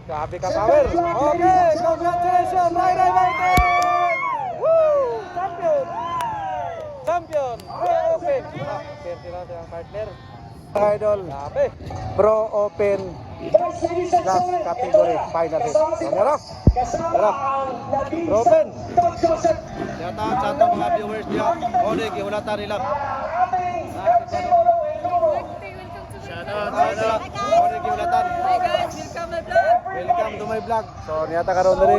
Grabe ka power. Okay, congratulations, Ray Ray Baitin! Woo! Champion! Champion! Pro Open! Swerte lang siyang partner. Mga idol, grabe. Pro Open class category final hit. Ano? Pro Open. Yata sa itong mga viewers niya, o di, gihulatan nila. Shoutout. O di, gihulatan. Hi guys, welcome my vlog. Welcome to my vlog. So, niyata karon diri.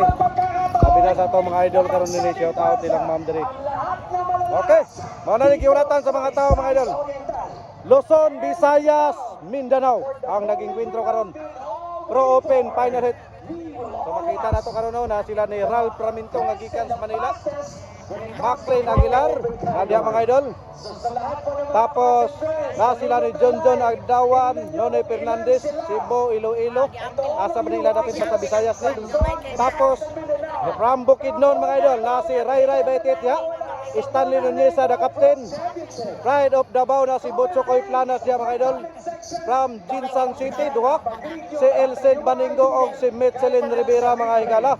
Sabi na sa itong mga idol karon diri, shoutout nilang ma'am diri. Okay, mga nagkiulatan sa mga tao mga idol. Luzon, Visayas, Mindanao ang naging kwentro karon. Pro Open final hit. So makita na to karon na sila ni Ralph Ramintong nagikan sa Manila. Maclean Aguilar, nandiyan mga idol. Tapos na sila ni John Agdawan, Nonay Fernandez, Cebu, Iloilo. Asa ba nila dapit sa Visayas ni? Tapos from Bukidnon mga idol, na si Ray Ray Baitit ya. Stanley Nuneza the captain. Pride of Davao na si Botsokoy Planas ya mga idol. From Jinsan City duha si Elced Baningo og si Metzelin Rivera mga higala.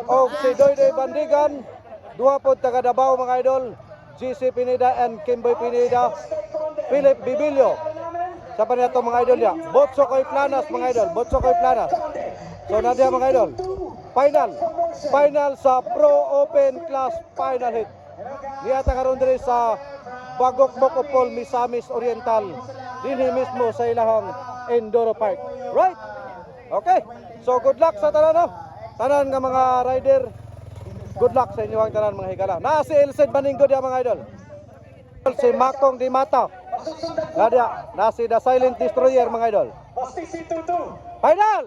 Og si Doydoy Bandigan duha pod taga Davao mga idol. GC Pineda and Kimboy Pineda. Philip Bibilio. Sa pa niya mga idol ya. Botsokoy Planas mga idol. Botsokoy Planas. So nadia mga idol. Final sa Pro Open Class final hit. Niyata karon diri sa Bagok Bocopol, Misamis Oriental. Dinhi mismo sa ilahang Enduro Park. Right? Okay. So good luck sa tanan no. Tanan nga mga rider. Good luck sa inyo ang tanan mga higala. Na si Elced Baningo dia mga idol. Si Makong Di Mata. Na si The Silent Destroyer mga idol. Final!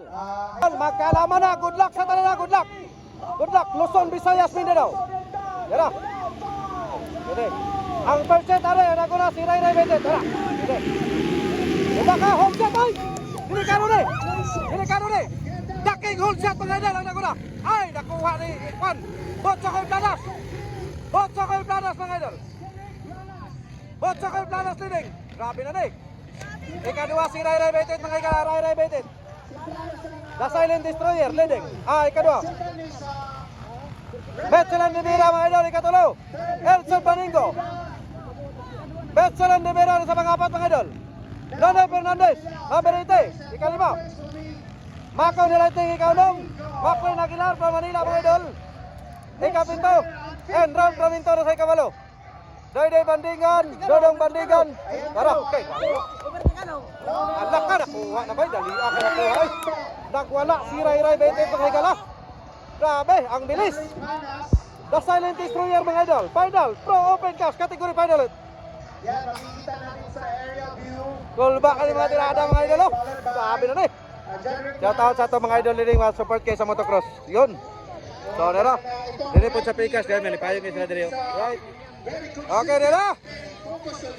Magkaalaman na. Good luck sa tanan na. Good luck. Good luck. Luzon, Visayas, Mindanao. Yan na. Jadi, ang first set are nago na si Ray Ray Baitit. Tara. Jadi. Diba ka home set ay? Dili karo ni. Daking home set mga idol ang nago na. Ay, nakuha ni Juan. Botsokoy Planas mga idol. Botsokoy Planas leading. Grabe na ni. Ikadua si Ray Ray Baitit mga idol. Ray Ray Baitit. The Silent Destroyer leading. Ikadua. Metzelin Rivera mga idol, ikatulo. Elced Baningo. Metzelin Rivera sa pangapat mga idol. Nonay Fernandez, number 80, ikalima. Makaw Nilating, ikaunong. Maclean Aguilar from Manila mga idol. Ikapinto. And Ralph Ramintong sa ikawalo. Doydoy Bandigan, Dodong Bandigan. Tara, okay. Alak ka, nakuha na ba? Dali ka nakuha. Nagwala si Ray Ray Baitit mga higala. Grabe, ang bilis. The Silent Destroyer mga idol. Final, Pro Open Class, category final. Yan, makikita natin sa area view. Gulba ka mga tirada mga idol. Grabe na ni. Shout out sa ito mga idol lining mga support kayo sa motocross. Yun. So, nero. Dili po sa Pikas. Yan, nalipayo kayo sila dili. Right. Okay, nero.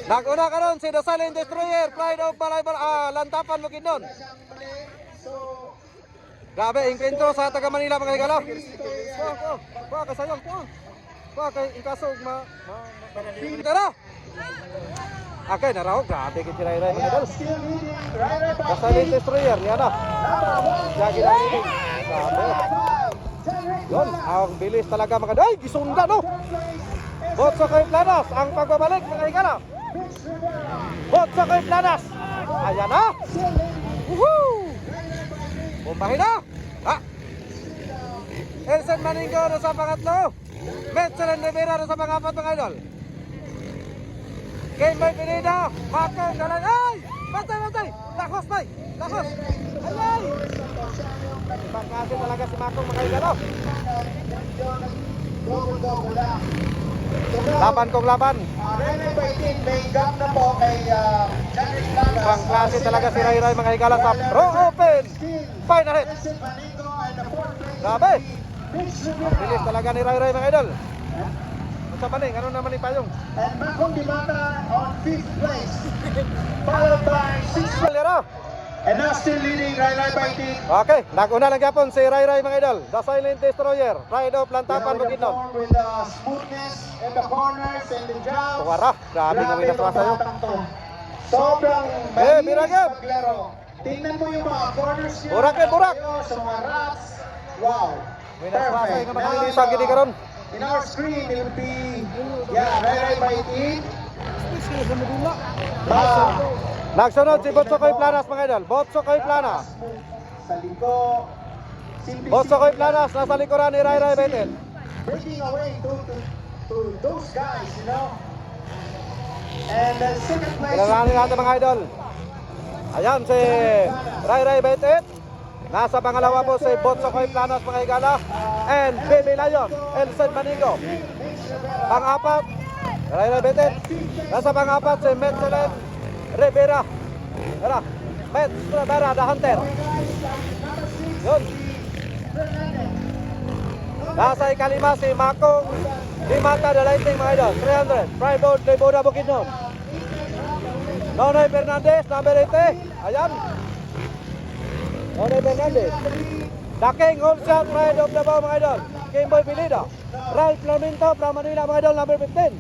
Nag-una ka ron si The Silent Destroyer. Pride of Lantapan Bukidnon. Grabe, inkwentro sa taga Manila mga higala. Kuha ka sayang, kuha kay ikasog Tara! Okay, narahog. Grabe kay Ray Ray mga higala. The Silent Destroyer, niya na. Jagi na ini. Grabe. Yun, ang bilis talaga mga higala. Ay, gisunda no! Botsokoy Planas, ang pagbabalik mga higala. Botsokoy Planas. Ayan na! Woohoo! Bumpahin na! Ha! Elced Baningo na sa pangatlo. Metzelin Rivera na sa pangapat mga idol. Kimboy Pineda. Makong Dalan. Ay! Batay! Lakos bay! Lakos! Ay! Pagkasi talaga si Makong mga idol. Laban kong laban. May gap na po kay Janet Planas. Ibang klase talaga si Ray Ray mga higala sa Pro Open final hit. Grabe. Ang bilis talaga ni Ray Ray mga idol. Sa paning, ano naman ipayong? And Makong Di Mata on 5th place. Followed by 6th place. And now still leading Ray Ray Baitit. Okay, nag-una lang yapon si Ray Ray mga idol. The Silent Destroyer, Pride of Lantapan Bukidnon. With the smoothness in the corners and the jumps. Tuwara, grabe nga minaswa sa'yo. Sobrang Eh, malinis Biragam! maglaro. tingnan mo yung mga corners niya. Burak eh, burak. Sa mga rocks. Wow. May naswasay nga Now, makalilisan gini karon. in our screen, it will be, Ray by it. Nagsunod si Botsokoy Planas mga idol. Botsokoy Planas. Sa liko. Botsokoy Planas nasa likuran ni Ray Ray Betel. Breaking away to those guys, you know. And second place. Kilalanin natin mga idol. Ayan si Ray Ray Betel. Nasa pangalawa po si Botsokoy Planas mga igala. And Baby Lion, Elsen Manigo. Pang-apat, Ray Ray Betel. Nasa pang-apat si Metzelen Rivera. Tara, Metz Rivera, the hunter. Yun. Nasa ikalima si Makong Dimata the Lightning mga idol. 300. Private Leboda Bukidnon. Nonoy Fernandez, number 80. Ayan. Nonoy Fernandez. Daking home shot, Pride of Davao mga idol. Kimboy Pilida. Ralph Laminto from Manila mga idol, number 15.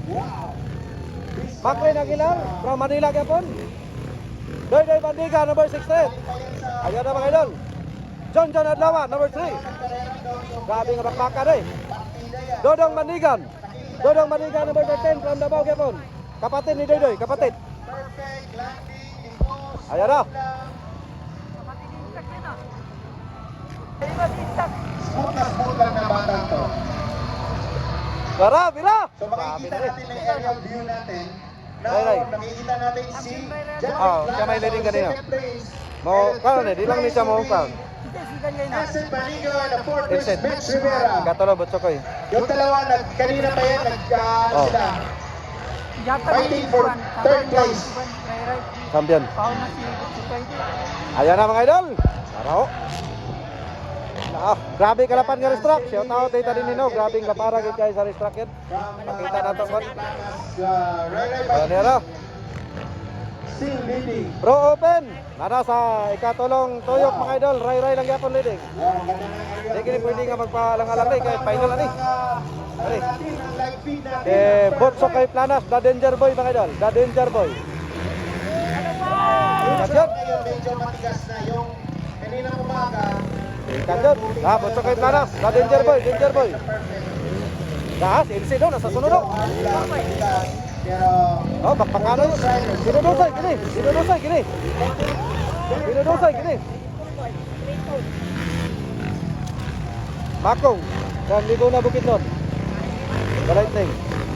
Maclean Aguilar from Manila Gapon. Doydoy Bandiga, number 16. Ayan na mga idol. John John Adlawan, number 3. Grabe nga bakbakan eh. Dodong Mandigan. Dodong Mandigan, number 13 from Davao Gapon. Kapatid ni Doydoy, kapatid. Ayan na. Smooth lang na batang to. Tara, bila! So makikita natin ang aerial view natin. Ray, Ray. Now, makikita natin si Siya may leading kanina. second place. Mo, karon eh, di lang ni siya mo kan. Nelson Manigo and the fourth place, Vincent. Mitch Rivera. Katolo Botsokoy. Yung dalawa, kanina pa yan, Oh. sila. Fighting for third place. Champion. Ayan na mga idol. Tara ho. Grabe kalapan nga restruck. Shout out dito din nino. Grabe ang kapara gid guys sa restruck yan. Makita na to kon. Ayan na. Still leading. Pro Open. Nara sa ikatulong tuyok mga idol. Ray lang yapon leading. Di kini pwede nga magpaalang-alang ni kahit final na ni. Ari. Botsokoy Planas, the Danger Boy mga idol. The Danger Boy. Kadyot. Medyo matigas na yung kaninang umaga. Kadyot. Botsokoy Planas, the Danger Boy. Danger Boy. Ilsi daw, nasa sunod daw. Pero Oh, bakpakano yun. Dinudusay, gini. Dinudusay, gini. Dinudusay, gini. Makong. Dan libo na Bukidnon. The Lightning.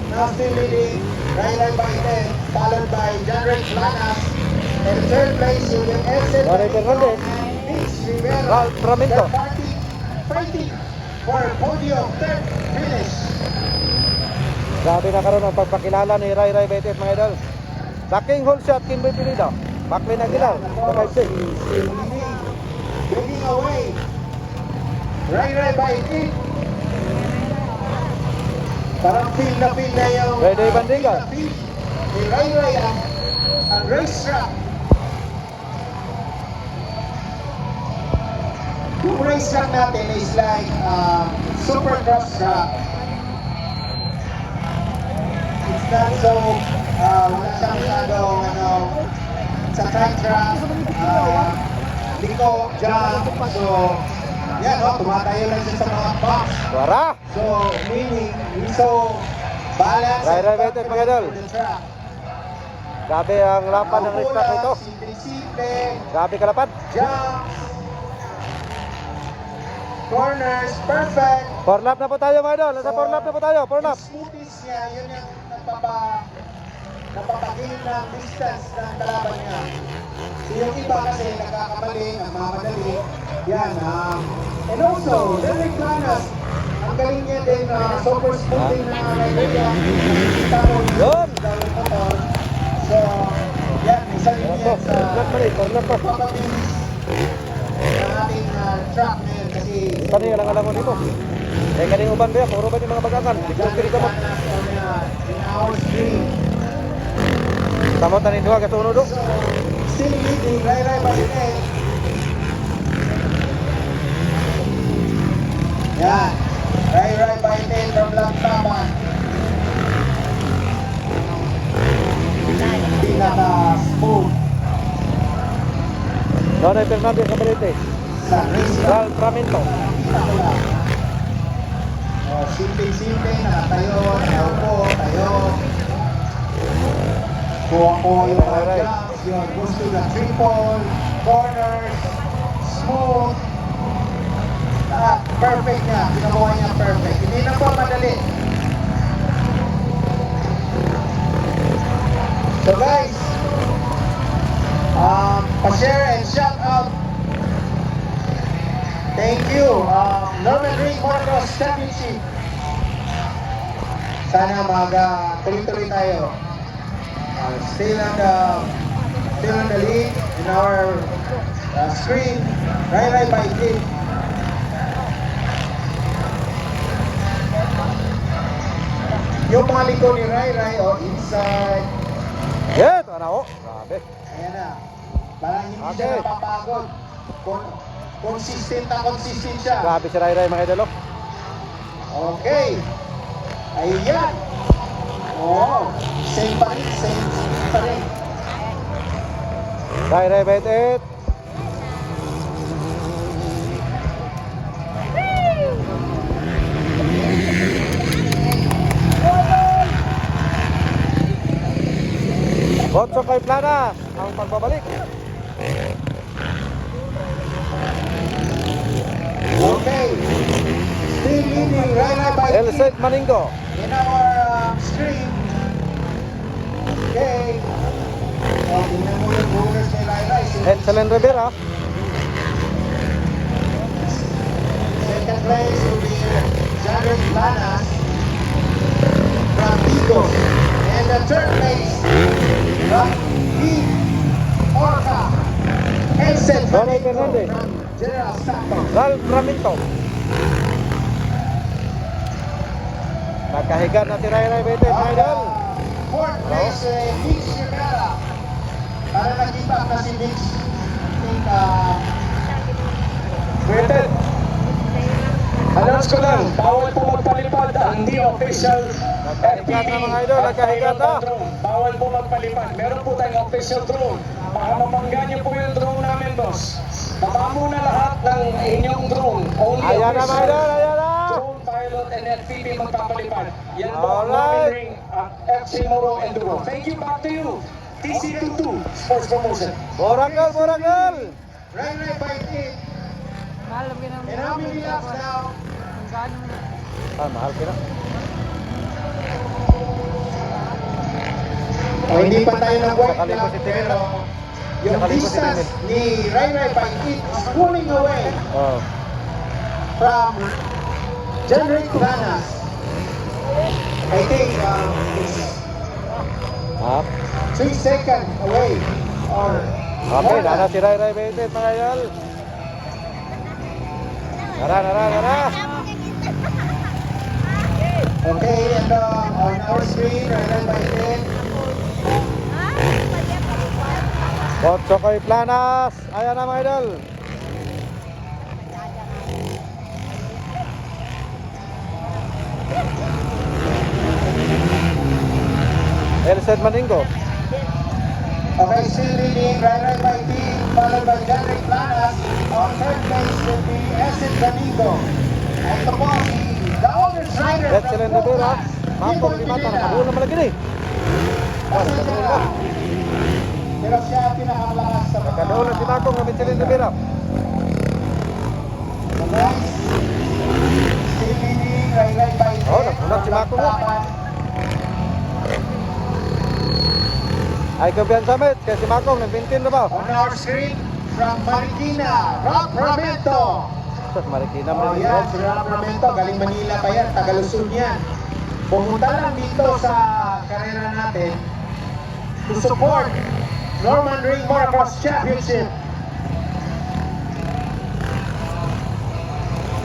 now still leading Ray Baiten, followed by John Ray Planas. And third place, Julian Edson. Ray Fernandez. Mitch Rivera. Ralph Raminto. They're fighting for podium third finish. Grabe na karoon ang pagpakilala ni Ray Betet mga idol. Daking whole shot, Kimboy Pilida. Maclean Aguilar. Kapag Breaking away. Ray Baiten. Parang feel na yung Ray Bandiga. Ni Ray ang racetrack. Yung racetrack natin is like supercross track. It's not so, wala siyang masyadong, sa track track, liko, jump, so, yan, tumatayo lang siya sa mga box. Wara! So, meaning, he's so balanced. Ray Betet mga idol. Grabe ang lapan ng restock ito. Simple, Grabe kalapan. jump, corners, perfect. 4 lap na po tayo mga idol. Nasa 4 lap na po tayo. 4 lap. Yung smoothies niya, yun yung napapagin ng distance ng kalaban niya. So, yung iba kasi nagkakamali, nagmamadali. Yan, and also, Derek Planas, ang galing niya din super smoothing na Nigeria. Nakikita mo Yun. yung motor. So, yan, isa rin Ito. yan sa 4 lap pa. papabilis ng ating track ngayon kasi Pani lang alam mo dito. Eh kaning uban ba? Puro ba yung mga bagakan? Dito kini ka mo. in our stream. Tamo tani duha ka tuno do. Still leading, Ray Baiten. Yan. Ray Baiten from Lantaban. Pinaka-smooth. No Donay Fernandez Cabarete. sa race car. Ral Tramento. Kita ko lang. Simple-simple, nakatayo, nakaupo, tayo. Kuha ko yung mga Right. jumps, yung gusto na triple, corners, smooth. Lahat, perfect niya. Ginawa niya perfect. Hindi na po madali. So guys, pa-share and shout out. Thank you, Norman Ring Motocross Championship. Sana tuloy-tuloy tayo. Still on the lead in our screen. Rai by Kid. Yung mga likod ni Rai, inside. Yes, ano? Grabe. Ayan na. Parang hindi siya Okay. napapagod. Consistent siya. Grabe si Ray mga idol. Oh. Okay. Ayan. Oo. Same pa rin. Ray Betet. Botso kay Plana ang pagbabalik. Okay. Still leading Rai by Elset Maningo. in our screen. Okay. Tingnan mo yung bonus ni Rai. Excellent Rivera. Second place will be Jared Planas from Tigos. And the third place from Pete Orca. Elsen Donay Fernandez Fernandez. from General Santos. Ral Tramento. Nakahiga na si Ray Betet mga idol. Fourth place, Mitch Rivera. Para nakita na si Mitch. I think, Rated. Announce ko lang, bawal po magpalipad ang di official Nakahiga na mga idol, nakahiga na. Bawal po magpalipad. Meron po tayong official drone. Baka mabangga niyo po yung drone namin, boss. Baba muna lahat ng inyong drone. Only Ayan na mga idol, ayan na. drone pilot and FPP magpapalipad. Yan po ang Alright. Ring FC Moro Enduro. Thank you, back to you. TC22 Sports Promotion. Boragal. Rai by Pete. Mahal ka ng And how many laps now? Ang gaano na. Mahal ka na. Hindi pa tayo nag-work Sakali po si Timil, pero yung Sakali po si distance Timil. ni Rai by Pete is pulling away Oh. from Jenrick Planas. I think it's Ha? 3 seconds away or Okay, more nana than. si Ray Betet mga idol. Nara. Okay, and on our screen, Rai by Pete. Botso kay Planas. Ayan na mga idol. Elset Maningo. Okay, still leading Rai by Pete, followed by Jenrick Planas. On third place will be Essen Domingo. Ito po the oldest rider from Excellent Rivera. Bukas, Mapong Tito limata. Pineda. Nakabuo naman lagi ni. Pasensya na. Pero siya ang pinakamalakas sa mga. Nakadoon si Makong ng Excellent Rivera. So guys, still leading Rai by Pete. Oh, napunod si Makong, oh. Ay kumpiyansa met. Kaya si Makong nag-maintain na ba? On our screen, from Marikina, Rob Ramento. Sa Marikina Oh mo yan, si Rob Ramento, galing Manila pa yan, Tagalusod yan. Pumunta lang dito sa karera natin to support Norman Ring Motocross Championship.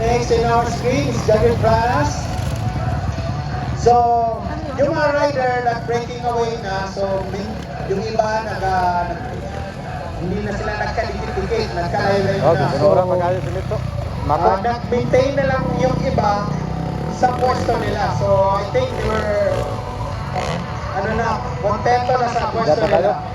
Next in our screen is Javier Planas. So, yung mga rider na breaking away na, so yung iba hindi na sila nagkalikit-likit, nagkalayo-layo Oh, na. sinurang pag-ayos si Mito. Makong. Nag-maintain na lang yung iba sa pwesto nila. So, I think they were, kontento na sa pwesto Diyan na tayo. nila.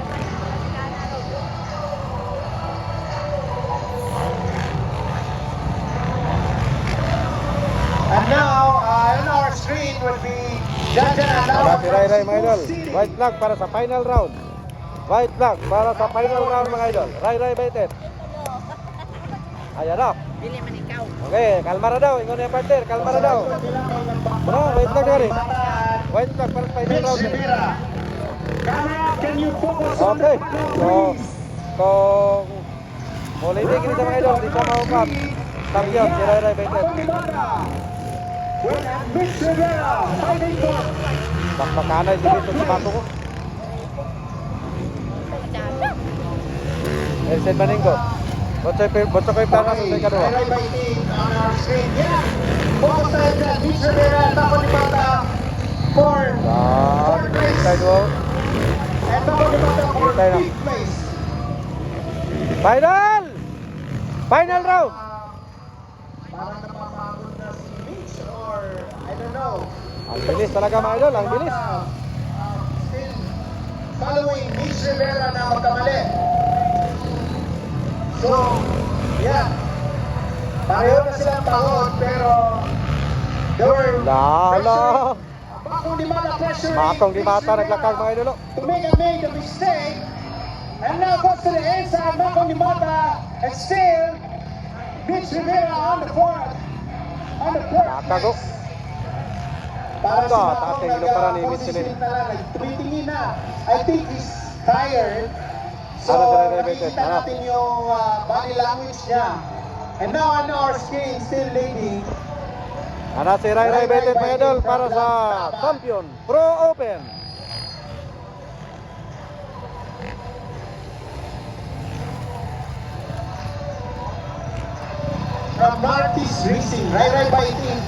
screen will be Jajana. Wala si Ray Ray mga idol. White flag para sa final round. White flag para sa final round mga idol. Ray Ray baited. Ayan na. Dili man ikaw. Okay, kalma na daw. Ingon yung partner, kalma na daw. Ano, white flag na rin. White flag para sa final Mitch round. Rivera. Camera, can you focus on Okay. the blue, So, please? kung muli din kita mga idol, di siya maupap. Champion, si Ray Ray baited. With Mitch Rivera fighting for Bakbakanay si Mitch sa bato ko. Elsen Maninggo. Botso ko yung plano sa sa kadua. Ray fighting on our screen. Yeah. Focus tayo dyan. Mitch Rivera, Tapo ni Bata for fourth place. Side wall. And Tapo ni Bata for Tayo na. fifth place. Final! Final round! Parang napapagod na si Mitch or I don't know. Ang bilis talaga mga idol, ang bilis. Still following Mitch Rivera na magkamali. So, yeah. Pareho na silang pagod pero they were Lala! Bakong di mata pressure. Makong di mata naglakag mga idol. To make a mistake. And now goes to the inside, Bakong di mata. And still, Mitch Rivera on the fourth. On the fourth. Nakago. Para Aga, si Bakong tatay, hilo para ni Mitch position Rivera. na lang. Tumitingin na. I think he's tired. So, Ano sa Rivera? nakikita Ano? natin yung body language niya. And now on our screen, still leading. Ana si Ray Ray baited mga idol para sa Champion Pro Open. From Northeast Racing, Ray Ray Fighting.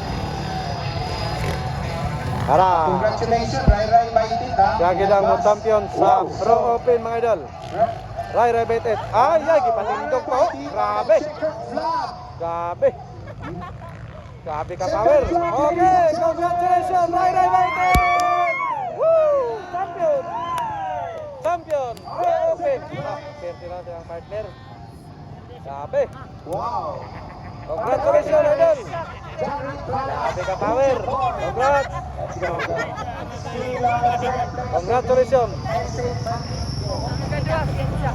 Para Congratulations, Ray Ray Fighting. siya gidang mo champion sa Pro Open mga idol. Ray Ray baited. Ay, gipalindog pa oh. Grabe. Grabe. Grabe ka power. Okay, congratulations Ray Ray baited. Woo! Champion. Champion Pro Open. Swerte lang siyang partner. Grabe. Wow. Congratulations idol. Grabe ka power. Congrats. Congratulations. Kadua, siya.